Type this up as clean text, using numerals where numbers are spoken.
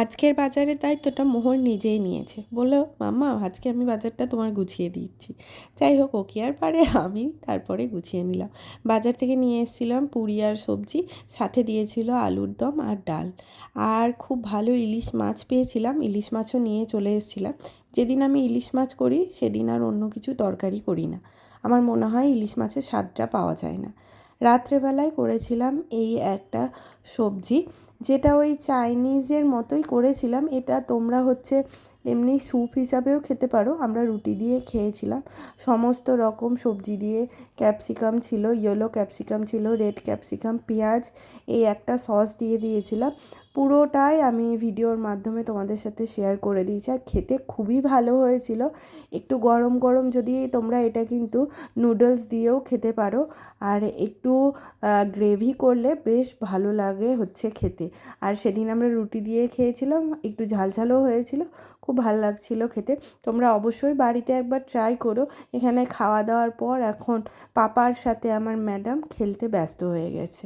আজকের বাজারের দায়িত্বটা মোহর নিজেই নিয়েছে। বলল, মাম্মা আজকে আমি বাজারটা তোমার গুছিয়ে দিচ্ছি। যাই হোক, ও কি আর পারে, আমি তারপরে গুছিয়ে নিলাম। বাজার থেকে নিয়ে এসেছিলাম পুরি আর সবজি, সাথে দিয়েছিল আলুর দম আর ডাল। আর খুব ভালো ইলিশ মাছ পেয়েছিলাম, ইলিশ মাছও নিয়ে চলে এসেছিলাম। যেদিন আমি ইলিশ মাছ করি সেদিন আর অন্য কিছু তরকারি করি না। আমার মনে হয় ইলিশ মাছের স্বাদটা পাওয়া যায় না। রাত্রেবেলায় করেছিলাম এই একটা সবজি, যেটা ওই চাইনিজের মতোই করেছিলাম। এটা তোমরা এমনি স্যুপ হিসাবেও খেতে পারো। আমরা রুটি দিয়ে খেয়েছিলাম। সমস্ত রকম সবজি দিয়ে, ক্যাপসিকাম ছিল, ইয়েলো ক্যাপসিকাম ছিল, রেড ক্যাপসিকাম, পেঁয়াজ, এই একটা সস দিয়ে দিয়েছিলাম। পুরোটাই আমি ভিডিওর মাধ্যমে তোমাদের সাথে শেয়ার করে দিয়েছি। আর খেতে খুবই ভালো হয়েছিল। একটু গরম গরম যদি তোমরা এটা কিন্তু নুডলস দিয়েও খেতে পারো। আর একটু গ্রেভি করলে বেশ ভালো লাগে খেতে। আর সেদিন আমরা রুটি দিয়ে খেয়েছিলাম, একটু ঝালঝালও হয়েছিল, খুব ভালো লাগছিল খেতে। তোমরা অবশ্যই বাড়িতে একবার ট্রাই করো। এখানে খাওয়া দাওয়ার পর এখন পাপার সাথে আমার ম্যাডাম খেলতে ব্যস্ত হয়ে গেছে।